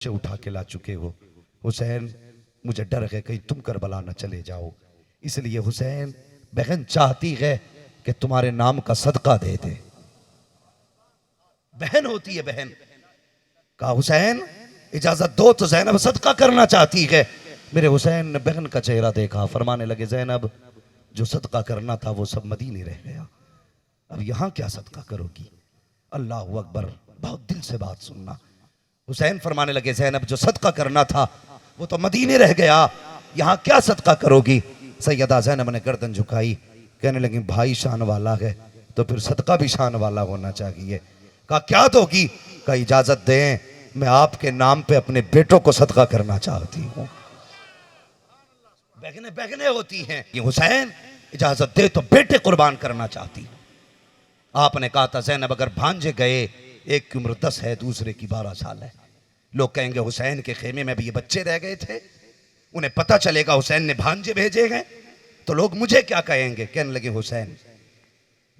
से उठा के ला चुके हो। हुसैन, मुझे डर है कहीं तुम करबला न चले जाओ, इसलिए हुसैन बहन चाहती है कि तुम्हारे नाम का सदका दे दे। बहन होती है बहन। कहा हुसैन इजाजत दो तो जैनब सदका करना चाहती है। मेरे हुसैन ने बहन का चेहरा देखा, फरमाने लगे जैनब जो सदका करना था वो सब मदीने रह गया, अब यहां क्या सदका करोगी। अल्लाह अकबर, बहुत दिल से बात सुनना। हुसैन फरमाने लगे जैनब जो सदका करना था वो तो मदीने रह गया, यहां क्या सदका करोगी। सैयदा जैनब ने गर्दन झुकाई, कहने लगी भाई शान वाला है तो फिर सदका भी शान वाला होना चाहिए। कहा क्या दोगी। कहा इजाजत दें मैं आपके नाम पे अपने बेटों को सदका करना चाहती हूं। बहने बहने होती हैं। ये हुसैन इजाजत दे तो बेटे कुर्बान करना चाहती हूं। आपने कहा था जैनब अगर भांजे गए, एक की उम्र 10 है दूसरे की 12 साल है, लोग कहेंगे हुसैन के खेमे में भी ये बच्चे रह गए थे, उन्हें पता चलेगा हुसैन ने भांजे भेजे हैं तो लोग मुझे क्या कहेंगे। कहने लगे हुसैन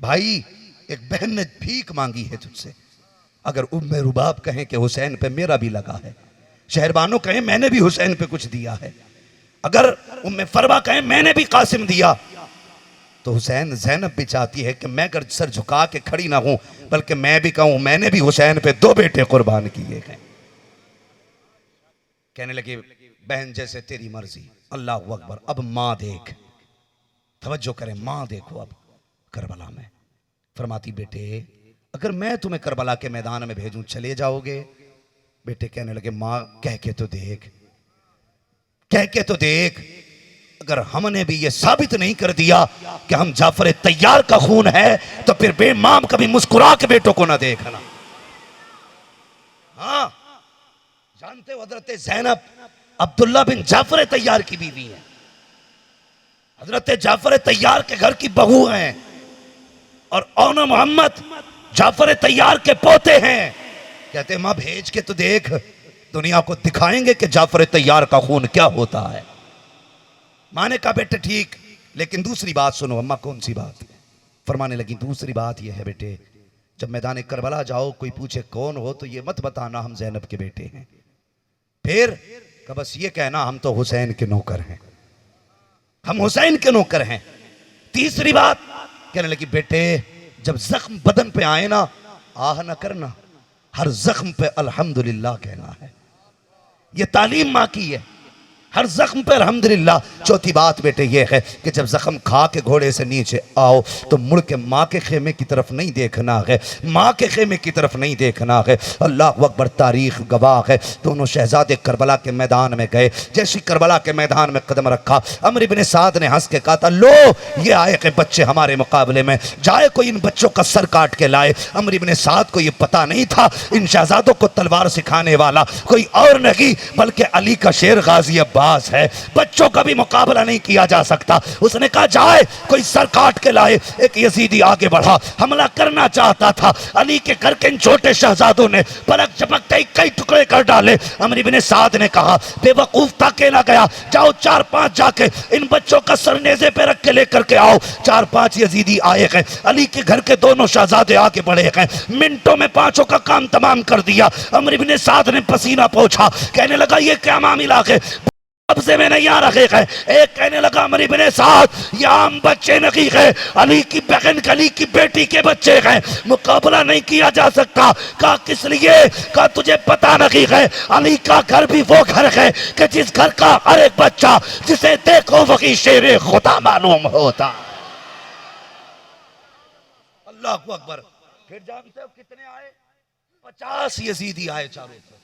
भाई एक बहन ने भीख मांगी है तुझसे, अगर उम्मे रुबाब कहें कि हुसैन पे मेरा भी लगा है, शहरबानो कहें मैंने भी हुसैन पे कुछ दिया है, अगर उम्मे फरवा कहें मैंने भी कासिम दिया, तो हुसैन जैनब भी चाहती है कि मैं अगर सर झुका के खड़ी ना हूं बल्कि मैं भी कहूं मैंने भी हुसैन पे 2 बेटे कुर्बान किए हैं। कहने लगे बहन जैसे तेरी मर्जी। अल्लाह अकबर। अब मां देख, तवज्जो करें, मां देखो अब करबला में। फरमाती बेटे अगर मैं तुम्हें करबला के मैदान में भेजूं चले जाओगे। बेटे कहने लगे मां कह के तो देख, कह के तो देख, अगर हमने भी ये साबित नहीं कर दिया कि हम जाफर तैयार का खून है तो फिर बेमाम कभी मुस्कुरा के बेटों को ना देखना। हाँ जानते हो हजरत जैनब अब्दुल्ला बिन जाफर तैयार की बीवी है, हजरत जाफर तैयार के घर की बहू हैं, और औना मोहम्मद जाफर तैयार के पोते हैं। कहते मां भेज के तो देख, दुनिया को दिखाएंगे कि जाफर तैयार का खून क्या होता है। माँ ने कहा बेटे ठीक, लेकिन दूसरी बात सुनो। अम्मा कौन सी बात। फरमाने लगी दूसरी बात यह है बेटे जब मैदान करबला जाओ कोई पूछे कौन हो तो ये मत बताना हम जैनब के बेटे हैं, फिर का बस ये कहना हम तो हुसैन के नौकर हैं, हम हुसैन के नौकर हैं। तीसरी बात कहने लगी बेटे जब जख्म बदन पे आए ना आह ना करना, हर जख्म पे अल्हम्दुलिल्लाह कहना है। ये तालीम मां की है, हर जख्म पर अल्हम्दुलिल्लाह। चौथी बात बेटे ये है कि जब जख्म खा के घोड़े से नीचे आओ तो मुड़ के माँ के खेमे की तरफ नहीं देखना है, माँ के खेमे की तरफ नहीं देखना है। अल्लाह अकबर, तारीख गवाह है। दोनों शहजादे करबला के मैदान में गए, जैसी करबला के मैदान में कदम रखा अमर इब्ने साद ने हंस के कहा था लो ये आए के बच्चे हमारे मुकाबले में, जाए कोई इन बच्चों का सर काट के लाए। अमर इब्ने साद को ये पता नहीं था इन शहजादों को तलवार सिखाने वाला कोई और नहीं बल्कि अली का शेर गाजी अब्बास है, बच्चों का भी मुकाबला नहीं किया जा सकता। उसने कहा जाए कोई सर काट के लाए। एक यजीदी आगे बढ़ा, हमला करना चाहता था, अली के घर के इन छोटे शहजादों ने पलक झपकते कई टुकड़े कर डाले। अमर इब्ने साद ने कहा बेवकूफ था केला गया, जाओ 4-5 जाके इन बच्चों का सर नेज़े पे रख के लेकर के आओ। 4-5 यजीदी आए हैं, अली के घर के दोनों शहजादे आगे बढ़े हैं, मिनटों में 5 का काम तमाम कर दिया। अमर इब्ने साद ने पसीना पोंछा, कहने लगा ये क्या मामला है, कब्जे में नहीं आ रहे हैं। एक कहने लगा अमर इब्ने साद ये आम बच्चे नहीं है, अली की बहन अली की बेटी के बच्चे हैं, मुकाबला नहीं किया जा सकता। कहा किस लिए। कहा तुझे पता नहीं है अली का घर भी वो घर है कि जिस घर का हर एक बच्चा जिसे देखो वही शेरे खुदा मालूम होता। अल्लाह अकबर। फिर जानते हो कितने आए, 50 यजीदी आए चारों तरफ,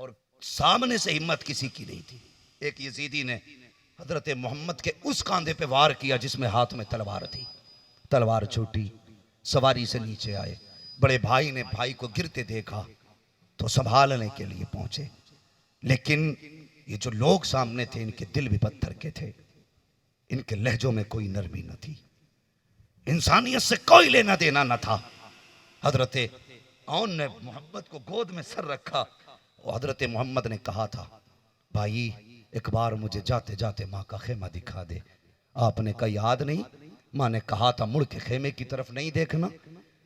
और सामने से हिम्मत किसी की नहीं थी। एक यजीदी ने हजरत मोहम्मद के उस कांधे पे वार किया जिसमें हाथ में तलवार थी, तलवार छूटी, सवारी से नीचे आए। बड़े भाई ने भाई को गिरते देखा तो संभालने के लिए पहुंचे, लेकिन ये जो लोग सामने थे इनके दिल भी पत्थर के थे, इनके लहजों में कोई नरमी न थी, इंसानियत से कोई लेना देना न था। हजरत औन ने मोहम्मद को गोद में सर रखा, हजरत मोहम्मद ने कहा था भाई एक बार मुझे जाते जाते माँ का खेमा दिखा दे। आपने कहा याद नहीं, माँ ने कहा था मुड़ के खेमे की तरफ नहीं देखना,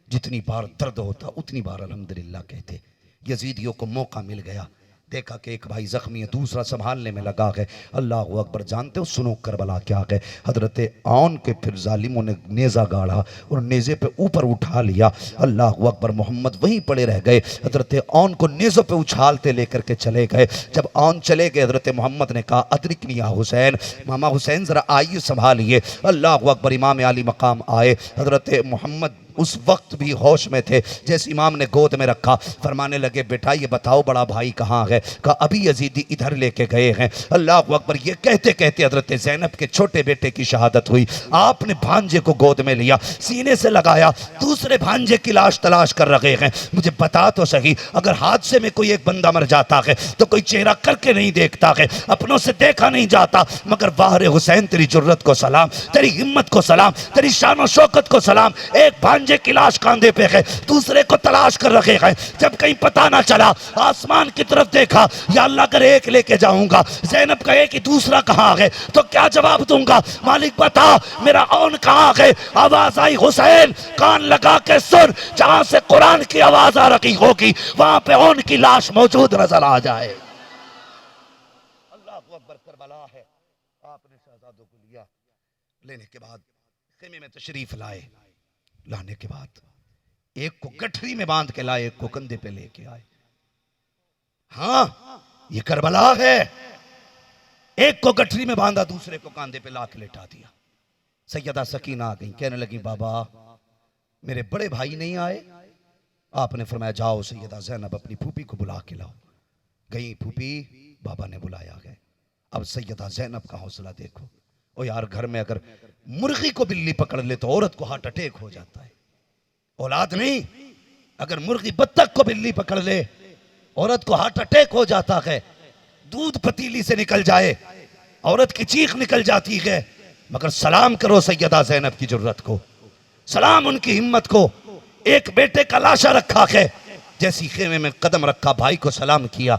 जितनी बार दर्द होता उतनी बार अल्हम्दुलिल्लाह कहते। यजीदियों को मौका मिल गया, देखा कि एक भाई जख्मी है, दूसरा संभालने में लगा गए। अल्लाह अकबर, जानते हो सुनो करबला क्या गए। हजरत आन के फिर जालिमों ने नेज़ा गाड़ा और नेज़े पे ऊपर उठा लिया। अल्लाह अकबर, मोहम्मद वहीं पड़े रह गए। हजरत आन को नेज़ों पे उछालते लेकर के चले गए। जब आन चले गए, हजरत मोहम्मद ने कहा अदरिकनी या हुसैन, मामा हुसैन ज़रा आइए संभालिए। अल्लाह अकबर, इमाम आली मकाम आए। हजरत मोहम्मद उस वक्त भी होश में थे। जैसे इमाम ने गोद में रखा, फरमाने लगे बेटा ये बताओ बड़ा भाई कहाँ है। कहा अभी यजीदी इधर लेके गए हैं। अल्लाह अकबर, ये कहते कहते हजरत ज़ैनब के छोटे बेटे की शहादत हुई। आपने भांजे को गोद में लिया, सीने से लगाया, दूसरे भांजे की लाश तलाश कर रहे हैं। मुझे बता तो सही, अगर हादसे में कोई एक बंदा मर जाता है तो कोई चेहरा करके नहीं देखता है, अपनों से देखा नहीं जाता, मगर वाहरे हुसैन तेरी जुर्रत को सलाम, तेरी हिम्मत को सलाम, तेरी शान और शौकत को सलाम। एक भांजे की लाश कांधे पे है, दूसरे को तलाश कर रखे हैं। जब कहीं पता ना चला, आसमान की तरफ देखा, या अल्लाह कर एक लेके जाऊंगा, ज़ैनब कहे कि दूसरा कहाँ है, तो क्या जवाब दूंगा, मालिक बता मेरा औन कहाँ है। आवाज आई हुसैन, कान लगा के सुन, जहां से कुरान की आवाज आ रही होगी वहां पे औन की लाश मौजूद नजर आ जाए। अल्लाह अकबर, करबला है। आपने शहजादों को लिया, लेने के बाद खेमे में तशरीफ लाए। लाने के बाद एक को गठरी में बांध के लाए, एक को कंधे पे लेके आए। हाँ ये करबला है। एक को गठरी में बांधा, दूसरे को कंधे पे ला के लेटा दिया। सैयदा सकीना आ गई, कहने लगी बाबा मेरे बड़े भाई नहीं आए। आपने फरमाया जाओ सैयदा ज़ैनब अपनी फूफी को बुला के लाओ। गई फूफी, बाबा ने बुलाया गए। अब सैयदा ज़ैनब का हौसला देखो। ओ यार, घर में अगर मुर्गी को बिल्ली पकड़ ले तो औरत को हार्ट अटैक हो जाता है। औलाद नहीं, अगर मुर्गी बत्तख को बिल्ली पकड़ ले औरत को हार्ट अटैक हो जाता है। दूध पतीली से निकल जाए औरत की चीख निकल जाती है। मगर सलाम करो सैयदा ज़ैनब की जुर्रत को, सलाम उनकी हिम्मत को। एक बेटे का लाशा रखा है, जैसी खेमे में कदम रखा, भाई को सलाम किया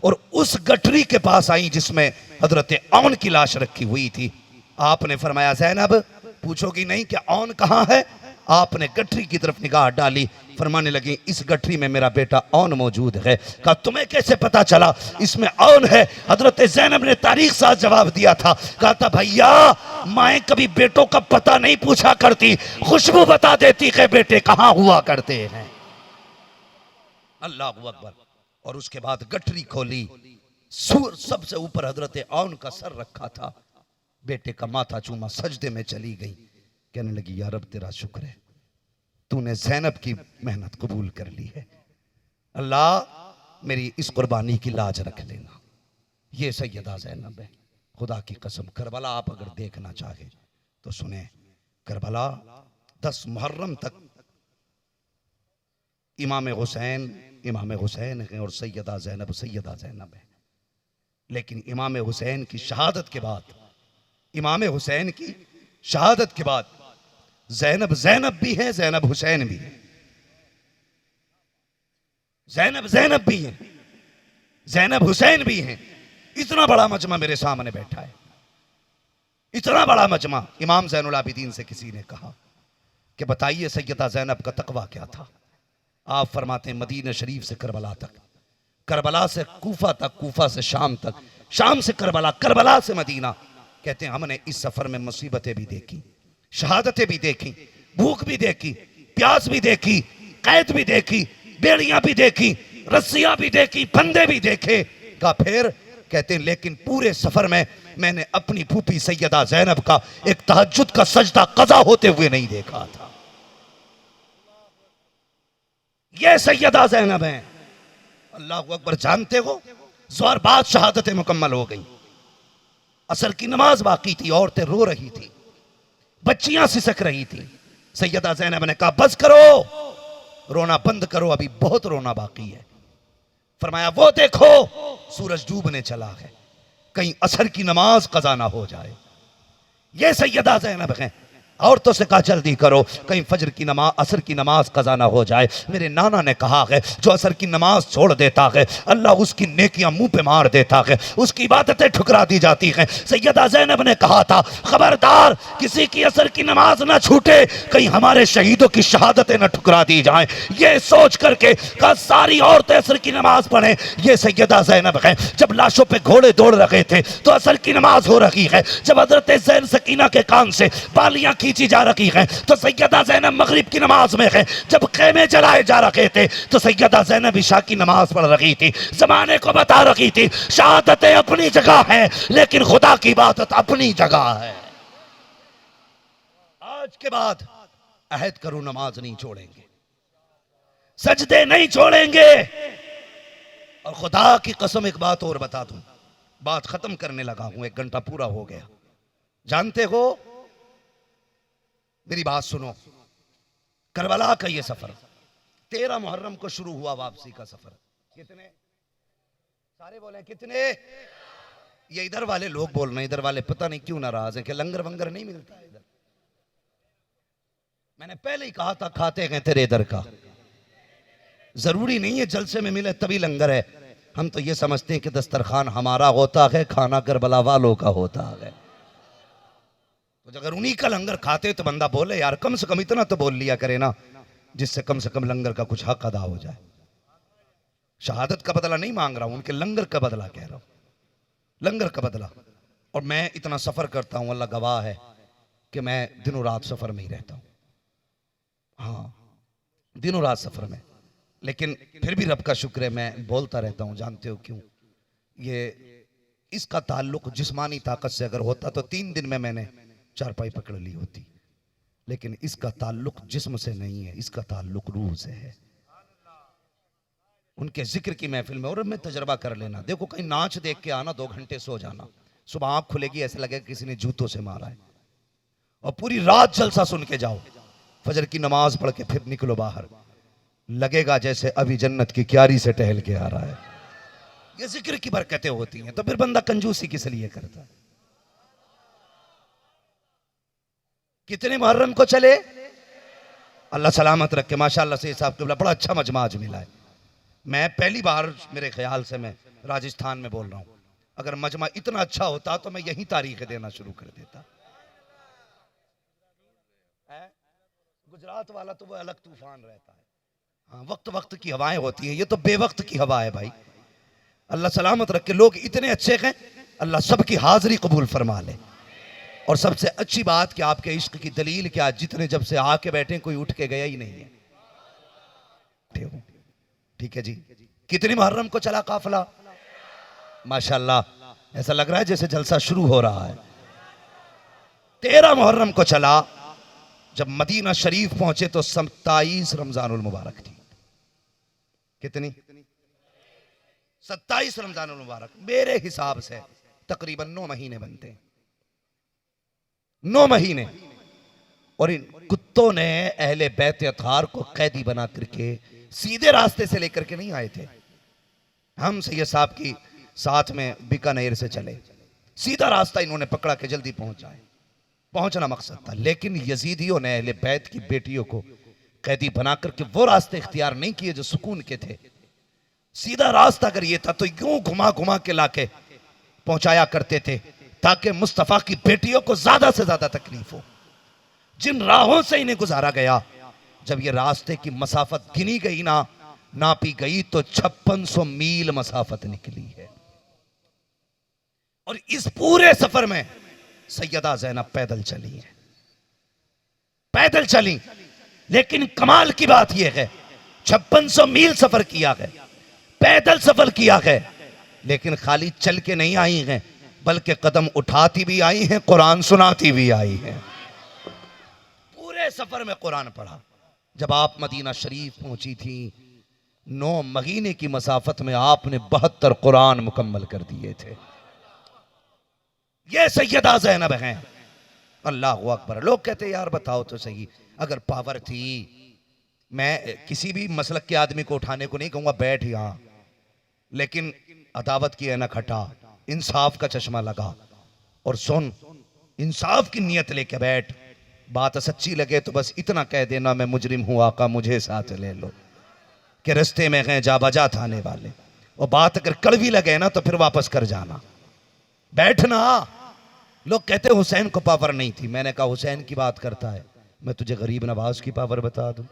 और उस गठरी के पास आई जिसमें हजरत औन की लाश रखी हुई थी। आपने फरमाया ज़ैनब पूछोगी नहीं कि औन कहाँ है। आपने गठरी की तरफ निगाह डाली, फरमाने लगी इस गठरी में मेरा बेटा औन मौजूद है। कहा तुम्हें कैसे पता चला इसमें औन है। हजरत ज़ैनब ने तारीख साथ जवाब दिया था, कहा था भैया माएँ कभी बेटों का पता नहीं पूछा करती, खुशबू बता देती है बेटे कहाँ हुआ करते हैं। अल्लाह अकबर। और उसके बाद गठरी खोली, सबसे ऊपर हजरत औन का सर रखा था। बेटे का माथा चूमा, सजदे में चली गई। कहने लगी या रब तेरा शुक्र है, तूने ज़ैनब की मेहनत कबूल कर ली है। अल्लाह मेरी इस कुर्बानी की लाज रख लेना। ये सैयदा ज़ैनब है। खुदा की कसम, करबला आप अगर देखना चाहे तो सुने। करबला 10 मुहर्रम तक इमाम हुसैन है और सैयदा ज़ैनब है। लेकिन इमाम हुसैन की शहादत के बाद, इमाम हुसैन की शहादत के बाद ज़ैनब भी है, ज़ैनब हुसैन भी है। ज़ैनब भी है, ज़ैनब हुसैन भी है। इतना बड़ा मजमा मेरे सामने बैठा है, इतना बड़ा मजमा। इमाम ज़ैनुल आबिदीन से किसी ने कहा कि बताइए सैयदा ज़ैनब का तकवा क्या था। आप फरमाते हैं मदीना शरीफ से करबला तक, करबला से कूफा तक, कूफा से शाम तक, शाम से करबला, करबला से मदीना। कहते हैं हमने इस सफर में मुसीबतें भी देखी, शहादतें भी देखी, भूख भी देखी, प्यास भी देखी, कैद भी देखी, बेड़ियां भी देखी, रस्सियां भी देखी, फंदे भी देखे। का फिर कहते हैं लेकिन पूरे सफर में मैंने अपनी फूफी सैयदा ज़ैनब का एक तहज्जुद का सजदा कज़ा होते हुए नहीं देखा था। ये सैयदा ज़ैनब है। अल्लाह अकबर। जानते हो ज़ोहर बाद शहादतें मुकम्मल हो गई, असर की नमाज बाकी थी, औरतें रो रही थी, बच्चियां सिसक रही थी। सैयदा ज़ैनब ने कहा बस करो, रोना बंद करो, अभी बहुत रोना बाकी है। फरमाया वो देखो सूरज डूबने चला है, कहीं असर की नमाज कज़ा ना हो जाए। ये सैयदा ज़ैनब है। औरतों से कहा जल्दी करो, कहीं फजर की नमाज असर की नमाज कज़ा ना हो जाए। मेरे नाना ने कहा है जो असर की नमाज छोड़ देता है अल्लाह उसकी नेकियां मुंह पे मार देता है, उसकी इबादतें ठुकरा दी जाती हैं। सैयदा ज़ैनब ने कहा था खबरदार किसी की असर की नमाज ना छूटे, कहीं हमारे शहीदों की शहादतें न ठुकरा दी जाएं। ये सोच करके कहा सारी औरतें असर की नमाज पढ़ें। ये सैयदा ज़ैनब है, जब लाशों पे घोड़े दौड़ रहे थे तो असर की नमाज हो रही है, जब हजरत ज़ैन सकीना के कान से बालियां खींची जा रही हैं तो सैयदा ज़ैनब मगरिब की नमाज में है, जब खेमे जलाए जा रहे थे तो सैयदा ज़ैनब इशा की नमाज पढ़ रही थी, जमाने को बता रही थी शहादतें अपनी जगह है लेकिन खुदा की इबादत अपनी जगह है। आज के बाद अहद करो नमाज नहीं छोड़ेंगे, सजदे नहीं छोड़ेंगे। और खुदा की कसम एक बात और बता दूं, बात खत्म करने लगा हूं, 1 घंटा पूरा हो गया। जानते हो मेरी बात सुनो, करबला का ये सफर 13 मुहर्रम को शुरू हुआ, वापसी का सफर कितने, सारे बोले कितने, ये इधर वाले लोग बोल रहे हैं, इधर वाले पता नहीं क्यों नाराज है कि लंगर वंगर नहीं मिलता है इधर। मैंने पहले ही कहा था खाते हैं तेरे इधर का, जरूरी नहीं है जलसे में मिले तभी लंगर है। हम तो ये समझते हैं कि दस्तरखान हमारा होता है, खाना करबला वालों का होता है। तो अगर उन्हीं का लंगर खाते तो बंदा बोले यार कम से कम इतना तो बोल लिया करे ना, जिससे कम से कम लंगर का कुछ हक अदा हो जाए। शहादत का बदला नहीं मांग रहा हूं, उनके लंगर का बदला कह रहा हूं, लंगर का बदला। और मैं इतना सफर करता हूं, अल्लाह गवाह है कि मैं दिनों रात सफर में ही रहता हूं, हाँ दिनों रात सफर में, लेकिन फिर भी रब का शुक्र है मैं बोलता रहता हूं। जानते हो क्यों? ये इसका ताल्लुक जिस्मानी ताकत से अगर होता तो 3 दिन में मैंने चारपाई पकड़ ली होती, लेकिन इसका ताल्लुक जिस्म से नहीं है, इसका ताल्लुक रूह से है। उनके जिक्र की महफिल में और मैं तजर्बा कर लेना, देखो कहीं नाच देख के आना, 2 घंटे सो जाना, सुबह आंख खुलेगी ऐसे लगेगा किसी ने जूतों से मारा है, और पूरी रात जलसा सुन के जाओ, फजर की नमाज पढ़ के फिर निकलो बाहर, लगेगा जैसे अभी जन्नत की क्यारी से टहल के आ रहा है। ये जिक्र की बरकतें होती हैं, तो फिर बंदा कंजूसी किस लिए करता है। कितने मुहर्रम को चले, अल्लाह सलामत रखे। माशाअल्लाह से साहब के बड़ा अच्छा मजमा आज मिला है। मैं पहली बार मेरे ख्याल से मैं राजस्थान में बोल रहा हूं, अगर मजमा इतना अच्छा होता तो मैं यही तारीख देना शुरू कर देता। गुजरात वाला तो वो अलग तूफान रहता है, हाँ वक्त वक्त की हवाएं होती हैं, ये तो बेवक्त की हवा है भाई। अल्लाह सलामत रखे, लोग इतने अच्छे हैं, अल्लाह सबकी हाजिरी कबूल फरमा ले। और सबसे अच्छी बात कि आपके इश्क की दलील क्या, जितने जब से आके बैठे कोई उठ के गया ही नहीं है। ठीक है जी, कितनी मुहर्रम को चला काफिला, माशाल्लाह ऐसा लग रहा है जैसे जलसा शुरू हो रहा है। 13 मुहर्रम को चला, जब मदीना शरीफ पहुंचे तो 27 रमजानुल मुबारक थी। कितनी? 27 रमजानुल मुबारक। मेरे हिसाब से तकरीबन 9 महीने बनते हैं, 9 महीने। और इन कुत्तों ने अहले बैत अतहार को कैदी बना करके सीधे रास्ते से लेकर के नहीं आए थे। हम सैयद साहब की साथ में बीकानेर से चले, सीधा रास्ता इन्होंने पकड़ा के जल्दी पहुंच जाए, पहुंचना मकसद था। लेकिन यजीदियों ने अहले बैत की बेटियों को कैदी बना करके वो रास्ते इख्तियार नहीं किए जो सुकून के थे। सीधा रास्ता अगर ये था तो यूं घुमा घुमा के लाके पहुंचाया करते थे ताकि मुस्तफा की बेटियों को ज्यादा से ज्यादा तकलीफ हो। जिन राहों से इन्हें गुजारा गया, जब ये रास्ते की मसाफत गिनी गई ना, नापी गई तो 5600 मील मसाफत निकली है। और इस पूरे सफर में सैयदा ज़ैनब पैदल चली है, पैदल चली। लेकिन कमाल की बात यह है 5600 मील सफर किया है, पैदल सफर किया है, लेकिन खाली चल के नहीं आई हैं, बल्कि कदम उठाती भी आई हैं, कुरान सुनाती भी आई हैं। पूरे सफर में कुरान पढ़ा। जब आप मदीना शरीफ पहुंची थी, 9 महीने की मसाफत में आपने 72 कुरान मुकम्मल कर दिए थे। ये सैयदा ज़ैनब हैं। अल्लाह अकबर। लोग कहते यार बताओ तो सही, अगर पावर थी, मैं किसी भी मसलक के आदमी को उठाने को नहीं कहूंगा बैठ यहां, लेकिन अदावत की है ना खटा, इंसाफ का चश्मा लगा और सुन, इंसाफ की नियत लेके बैठ। बात सच्ची लगे तो बस इतना कह देना, मैं मुजरिम हूं आका मुझे साथ ले लो, कि रस्ते में गए जा बजा थाने वाले। और बात अगर कड़वी लगे ना तो फिर वापस कर जाना, बैठना। लोग कहते हुसैन को पावर नहीं थी, मैंने कहा हुसैन की बात करता है, मैं तुझे गरीब नवाज की पावर बता दूं।